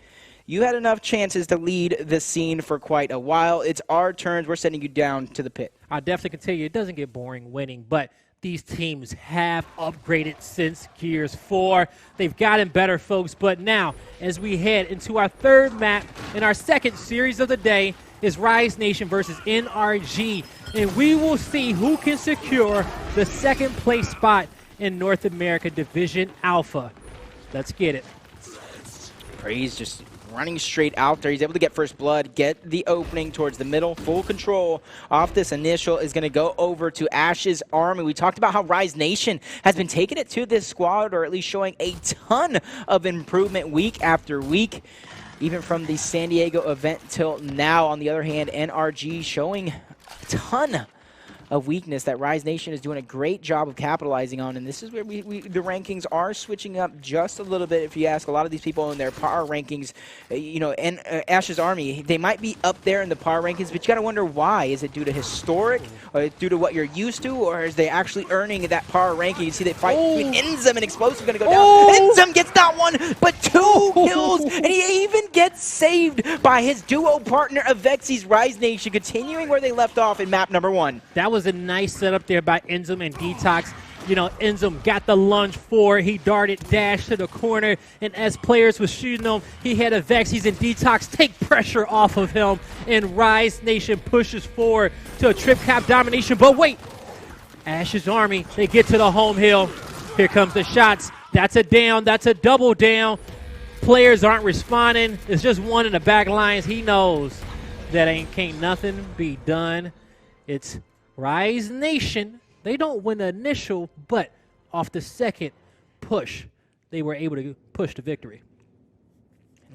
you had enough chances to lead the scene for quite a while. It's our turns. We're sending you down to the pit. I definitely can tell you it doesn't get boring winning, but these teams have upgraded since Gears 4. They've gotten better, folks. But now, as we head into our third map in our second series of the day, is Rise Nation versus NRG. And we will see who can secure the second place spot in North America Division Alpha. Let's get it. Praise just running straight out there. He's able to get first blood, get the opening towards the middle. Full control off this initial is going to go over to Ash's Army. We talked about how Rise Nation has been taking it to this squad, or at least showing a ton of improvement week after week, even from the San Diego event till now. On the other hand, NRG showing a ton of weakness that Rise Nation is doing a great job of capitalizing on. And this is where the rankings are switching up just a little bit. If you ask a lot of these people in their power rankings, and Ash's Army, they might be up there in the power rankings, but you got to wonder why. Is it due to historic, or due to what you're used to, or is they actually earning that power ranking? You see they fight between Enzum and Explosive going to go down. Enzum gets not one, but 2 kills, and he even gets saved by his duo partner Avexi's Rise Nation, continuing where they left off in map number 1. That was a nice setup there by Enzum and Detox. Enzum got the lunge forward. He darted dash to the corner, and as players was shooting him, he had Avexi's and Detox take pressure off of him, and Rise Nation pushes forward to a trip cap domination. But wait, Ash's Army, they get to the home hill. Here comes the shots. That's a down. That's a double down. Players aren't responding. It's just one in the back lines. He knows that can't nothing be done. It's Rise Nation. They don't win the initial, but off the second push, they were able to push to victory.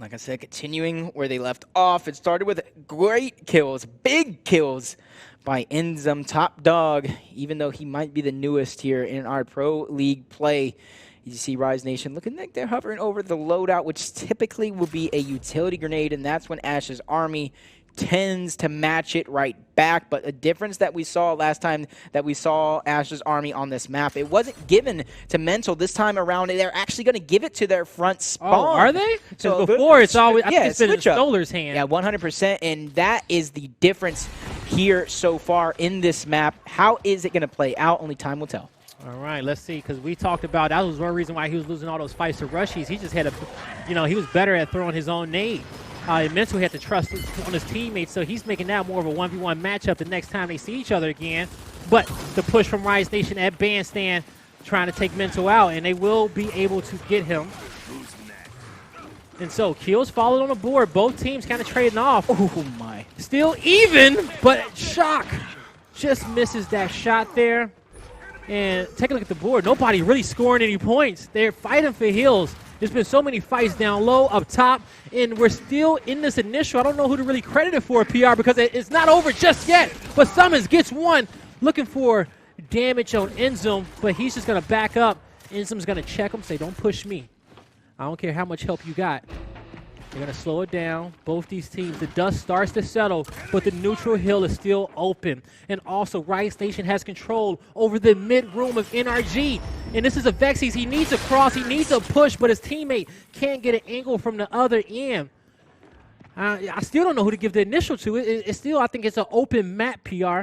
Like I said, continuing where they left off, it started with great kills, big kills by Enzum, top dog, even though he might be the newest here in our Pro League play. You see Rise Nation looking like they're hovering over the loadout, which typically will be a utility grenade, and that's when Ash's Army tends to match it right back. But a difference that we saw last time that we saw Ash's Army on this map, it wasn't given to Mental this time around. They're actually going to give it to their front spawn. Oh, are they? So before it's always, I think it's been in Solar's hand. Yeah, 100%, and that is the difference here so far in this map. How is it going to play out? Only time will tell. All right, let's see, because we talked about that was one reason why he was losing all those fights to Rushies. He just had he was better at throwing his own nade. Mental had to trust on his teammates, so he's making that more of a 1v1 matchup the next time they see each other again. But the push from Rise Nation at Bandstand trying to take Mental out, and they will be able to get him. And so kills followed on the board. Both teams kind of trading off. Oh, my. Still even, but Shock just misses that shot there. And take a look at the board. Nobody really scoring any points. They're fighting for heals. There's been so many fights down low, up top, and we're still in this initial. I don't know who to really credit it for, PR, because it's not over just yet. But Summons gets one, looking for damage on Enzum, but he's just going to back up. Enzum's going to check him, say, don't push me. I don't care how much help you got. They're going to slow it down. Both these teams, the dust starts to settle, but the neutral hill is still open. And also, Rise Nation has control over the mid-room of NRG. And this is Avexi's. He needs a cross. He needs a push, but his teammate can't get an angle from the other end. I still don't know who to give the initial to. It's still, I think it's an open map, PR,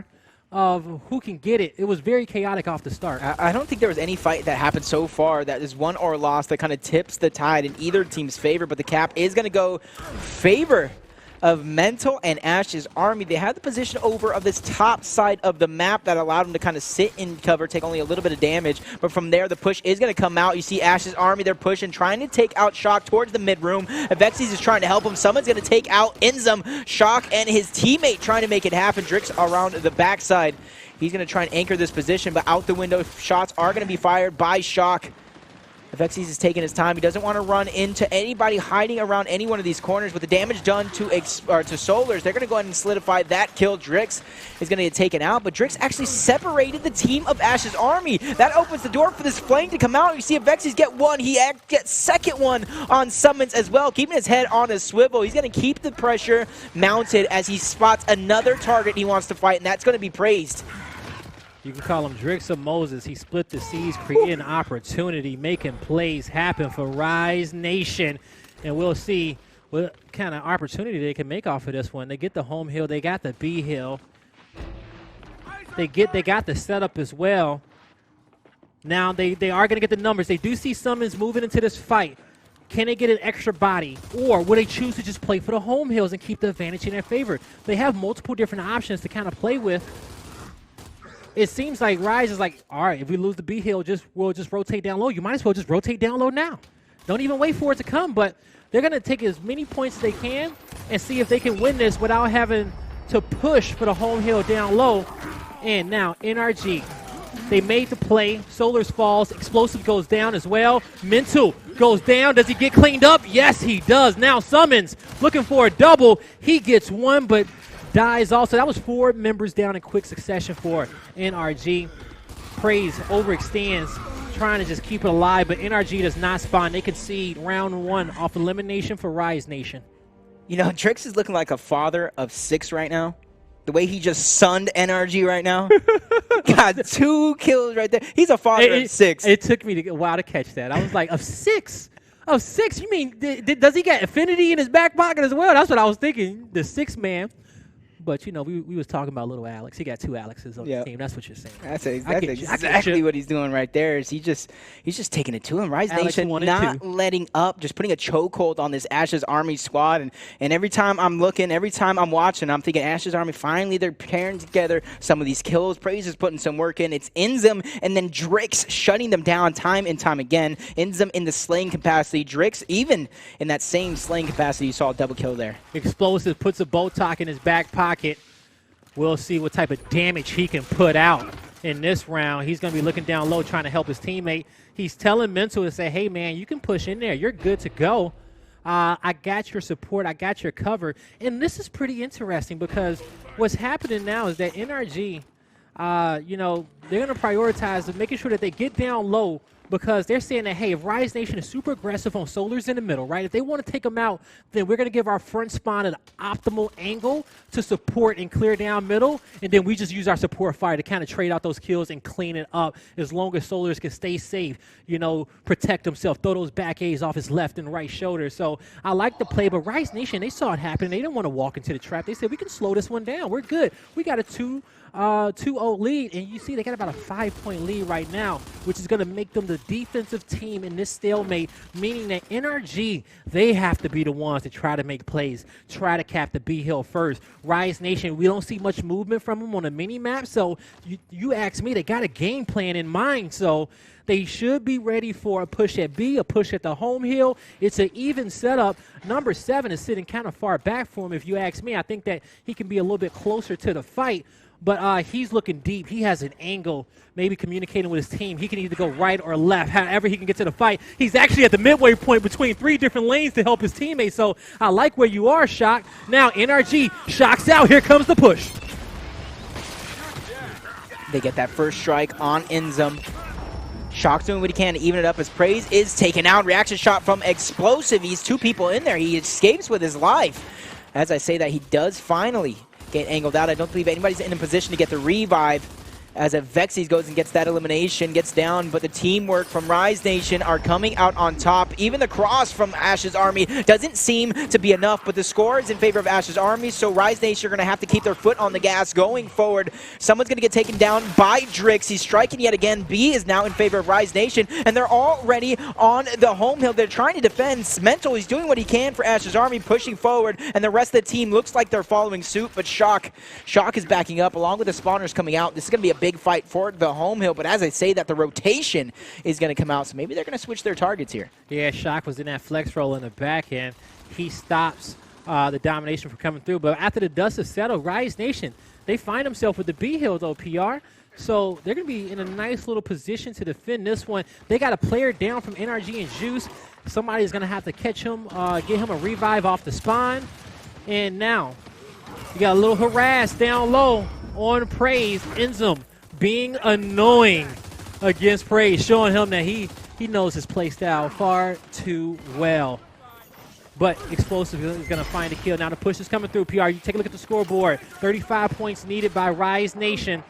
of who can get it. It was very chaotic off the start. I don't think there was any fight that happened so far that is won or lost that kind of tips the tide in either team's favor, but the cap is going to go favor of Mental and Ash's Army. They had the position over of this top side of the map that allowed them to kind of sit in cover, take only a little bit of damage, but from there the push is going to come out. You see Ash's Army, they're pushing, trying to take out Shock towards the mid-room. Avexi's is trying to help him. Someone's going to take out Enzum. Shock and his teammate trying to make it happen. Drix around the backside. He's going to try and anchor this position, but out the window, shots are going to be fired by Shock. Avexi's is taking his time. He doesn't want to run into anybody hiding around any one of these corners. With the damage done to Solars, they're going to go ahead and solidify that kill. Drix is going to get taken out, but Drix actually separated the team of Ash's Army. That opens the door for this flank to come out. You see Avexi's get one. He gets second one on Summons as well, keeping his head on a swivel. He's going to keep the pressure mounted as he spots another target he wants to fight, and that's going to be praised. You can call him Drix or Moses. He split the seas, creating opportunity, making plays happen for Rise Nation. And we'll see what kind of opportunity they can make off of this one. They get the home hill. They got the B hill. They got the setup as well. Now they are going to get the numbers. They do see Summons moving into this fight. Can they get an extra body? Or will they choose to just play for the home hills and keep the advantage in their favor? They have multiple different options to kind of play with. It seems like Rise is like, all right, if we lose the B hill, we'll just rotate down low. You might as well just rotate down low now. Don't even wait for it to come, but they're going to take as many points as they can and see if they can win this without having to push for the home hill down low. And now NRG, they made the play. Solars falls. Explosive goes down as well. Mental goes down. Does he get cleaned up? Yes, he does. Now Summons looking for a double. He gets one, but dies also. That was 4 members down in quick succession for NRG. Praise overextends, trying to just keep it alive, but NRG does not spawn. They concede round 1 off elimination for Rise Nation. You know, Drix is looking like a father of 6 right now. The way he just sunned NRG right now. Got 2 kills right there. He's a father of 6. It took me a while to catch that. I was like, of 6? Of 6? You mean, does he get affinity in his back pocket as well? That's what I was thinking. The 6th man. But, you know, we was talking about little Alex. He got 2 Alexes on the team. That's what you're saying. That's exactly what he's doing right there. Is he's just taking it to him. Rise Nation not letting up, just putting a chokehold on this Ashes Army squad. And every time I'm looking, every time I'm watching, I'm thinking Ashes Army, finally they're pairing together some of these kills. Praise is putting some work in. It's Inzum and then Drix shutting them down time and time again. Inzum in the slaying capacity. Drix even in that same slaying capacity. You saw a double kill there. Explosive puts a Botox in his back pocket. We'll see what type of damage he can put out in this round. He's going to be looking down low trying to help his teammate. He's telling Mental to say, hey, man, you can push in there. You're good to go. I got your support. I got your cover. And this is pretty interesting because what's happening now is that NRG, you know, they're going to prioritize making sure that they get down low because they're saying that, hey, if Rise Nation is super aggressive on Solars in the middle, right, if they want to take them out, then we're going to give our front spawn an optimal angle to support and clear down middle, and then we just use our support fire to kind of trade out those kills and clean it up as long as Solars can stay safe, you know, protect himself, throw those back A's off his left and right shoulder. So I like the play, but Rise Nation, they saw it happen. They didn't want to walk into the trap. They said, we can slow this one down. We're good. We got a 2-0 lead, and you see they got about a 5-point lead right now, which is going to make them the defensive team in this stalemate, meaning that NRG, they have to be the ones to try to make plays, try to cap the B hill first. Rise Nation, we don't see much movement from them on the mini map, so you ask me, they got a game plan in mind, so they should be ready for a push at B, a push at the home hill. It's an even setup. Number 7 is sitting kind of far back for him, if you ask me. I think that he can be a little bit closer to the fight. But he's looking deep. He has an angle, maybe communicating with his team. He can either go right or left, however he can get to the fight. He's actually at the midway point between 3 different lanes to help his teammates. So I like where you are, Shock. Now NRG, Shock's out. Here comes the push. They get that first strike on Inzum. Shock's doing what he can to even it up as Praise is taken out. Reaction shot from Explosive. He's 2 people in there. He escapes with his life. As I say that, he does finally get angled out. I don't believe anybody's in a position to get the revive as a Vexes goes and gets that elimination, gets down, but the teamwork from Rise Nation are coming out on top. Even the cross from Ash's Army doesn't seem to be enough, but the score is in favor of Ash's Army, so Rise Nation are going to have to keep their foot on the gas going forward. Someone's going to get taken down by Drix. He's striking yet again. B is now in favor of Rise Nation, and they're already on the home hill. They're trying to defend. Mental is doing what he can for Ash's Army, pushing forward, and the rest of the team looks like they're following suit, but Shock is backing up along with the spawners coming out. This is going to be a big fight for the home hill, but as I say that, the rotation is going to come out, so maybe they're going to switch their targets here. Yeah, Shock was in that flex roll in the back end. He stops the domination from coming through, but after the dust is settled, Rise Nation, they find themselves with the B hill though, PR. So they're going to be in a nice little position to defend this one. They got a player down from NRG and Juice. Somebody's going to have to catch him, get him a revive off the spawn. And now you got a little harass down low on Praise. Inzum being annoying against Praise, showing him that he knows his play style far too well. But Explosive is going to find a kill. Now the push is coming through. PR, you take a look at the scoreboard. 35 points needed by Rise Nation.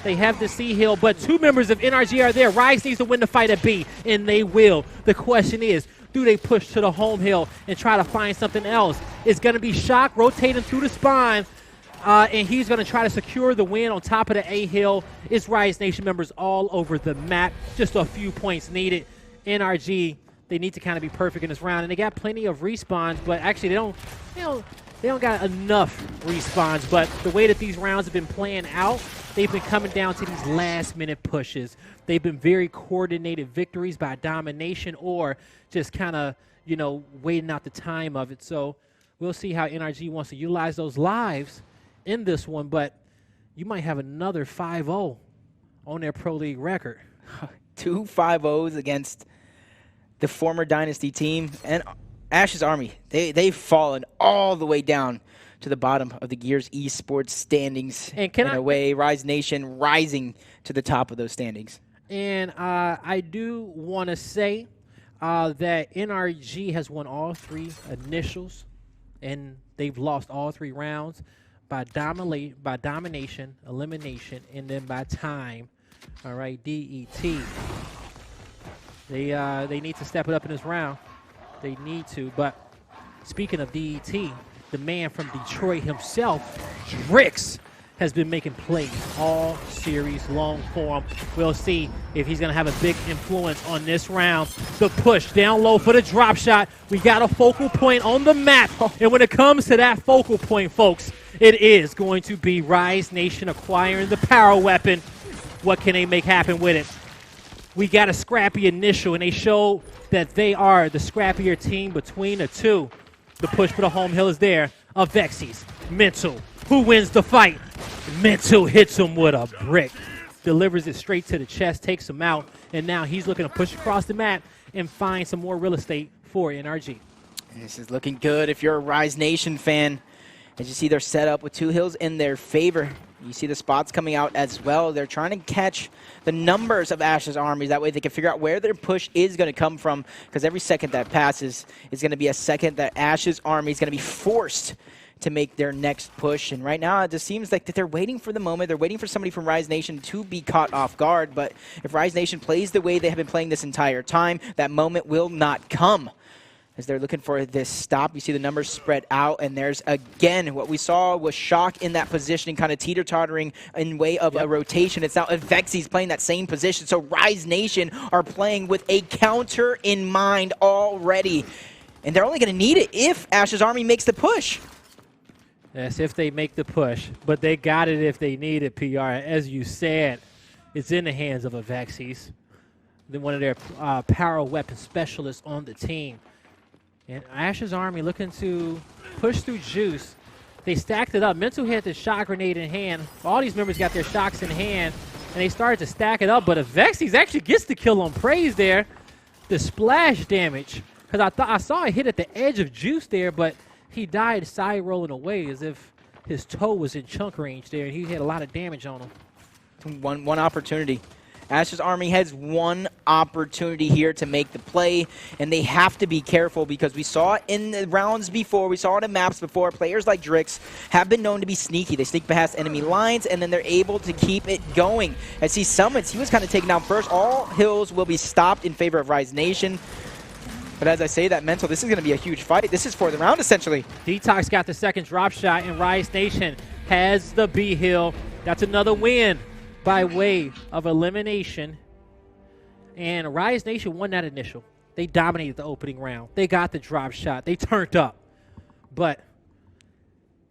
They have the C hill, but 2 members of NRG are there. Rise needs to win the fight at B, and they will. The question is, do they push to the home hill and try to find something else? It's going to be Shock rotating through the spine. And he's going to try to secure the win on top of the A hill. It's Rise Nation members all over the map. Just a few points needed. NRG, they need to kind of be perfect in this round, and they got plenty of respawns, but actually they don't got enough respawns. But the way that these rounds have been playing out, they've been coming down to these last-minute pushes. They've been very coordinated victories by domination or just kind of, you know, waiting out the time of it. So we'll see how NRG wants to utilize those lives in this one, but you might have another 5-0 on their Pro League record. 2 5-0s against the former Dynasty team and Ash's Army. They've fallen all the way down to the bottom of the Gears Esports standings. And in a way, Rise Nation rising to the top of those standings. And I do want to say that NRG has won all 3 initials, and they've lost all 3 rounds by domination, elimination, and then by time. All right, DET. They need to step it up in this round. They need to. But speaking of DET, the man from Detroit himself, Drix, has been making plays all series long for him. We'll see if he's going to have a big influence on this round. The push down low for the drop shot. We got a focal point on the map. And when it comes to that focal point, folks, it is going to be Rise Nation acquiring the power weapon. What can they make happen with it? We got a scrappy initial, and they show that they are the scrappier team between the two. The push for the home hill is there. Avexis, Mental. Who wins the fight? Mental hits him with a brick. Delivers it straight to the chest, takes him out, and now he's looking to push across the map and find some more real estate for NRG. This is looking good if you're a Rise Nation fan. As you see, they're set up with 2 hills in their favor. You see the spots coming out as well. They're trying to catch the numbers of Ash's armies. That way they can figure out where their push is going to come from, because every second that passes is going to be a second that Ash's army is going to be forced to make their next push. And right now, it just seems like that they're waiting for the moment. They're waiting for somebody from Rise Nation to be caught off guard. But if Rise Nation plays the way they have been playing this entire time, that moment will not come. As they're looking for this stop, you see the numbers spread out, and there's, again, what we saw was Shock in that position, kind of teeter-tottering in way of a rotation. It's now Avexis playing that same position, so Rise Nation are playing with a counter in mind already. And they're only going to need it if Ash's army makes the push. Yes, if they make the push, but they got it if they need it, PR. As you said, it's in the hands of Avexis, one of their power weapon specialists on the team. And Ash's army looking to push through Juice. They stacked it up. Mental had the shot grenade in hand. All these members got their shocks in hand, and they started to stack it up. But Avexis actually gets the kill on Praise there. The splash damage, because I saw it hit at the edge of Juice there, but he died side rolling away as if his toe was in chunk range there, and he had a lot of damage on him. One opportunity. Ash's army has one opportunity here to make the play, and they have to be careful because we saw it in the rounds before, we saw it in maps before. Players like Drix have been known to be sneaky. They sneak past enemy lines, and then they're able to keep it going. As he summons, he was kind of taken down first. All hills will be stopped in favor of Rise Nation. But as I say that, Mental, this is going to be a huge fight. This is for the round, essentially. Detox got the second drop shot, and Rise Nation has the B hill. That's another win by way of elimination. And Rise Nation won that initial. They dominated the opening round. They got the drop shot. They turned up. But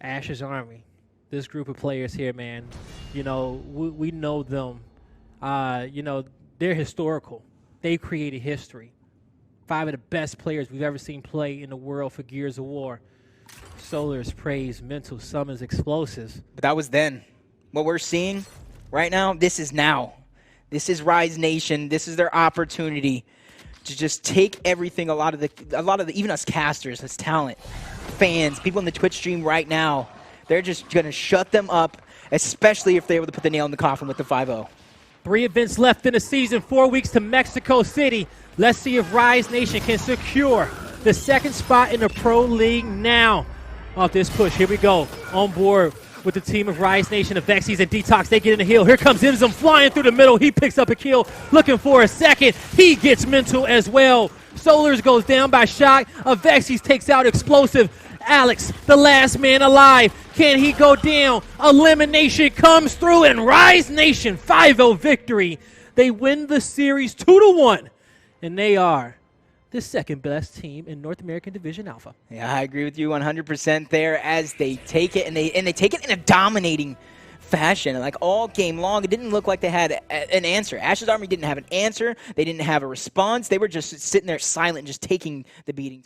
Ash's army, this group of players here, man, you know, we know them. You know, they're historical. They've created history. 5 of the best players we've ever seen play in the world for Gears of War. Solar's Praise, Mental, Summons, Explosives. But that was then. What we're seeing right now, this is now. This is Rise Nation. This is their opportunity to just take everything. A lot of the, even us casters, us talent, fans, people in the Twitch stream right now, they're just going to shut them up, especially if they're able to put the nail in the coffin with the 5-0. 3 events left in the season, 4 weeks to Mexico City. Let's see if Rise Nation can secure the second spot in the Pro League now. Off this push, here we go. On board with the team of Rise Nation, Avexis and Detox. They get in the hill. Here comes Imzum flying through the middle. He picks up a kill, looking for a second. He gets Mental as well. Solars goes down by Shock. Avexis takes out Explosive. Alex, the last man alive. Can he go down? Elimination comes through, and Rise Nation 5-0 victory. They win the series 2-1, and they are the second best team in North American Division Alpha. Yeah, I agree with you 100% there as they take it, and they take it in a dominating fashion. Like all game long, it didn't look like they had an answer. Ash's army didn't have an answer. They didn't have a response. They were just sitting there silent, just taking the beating.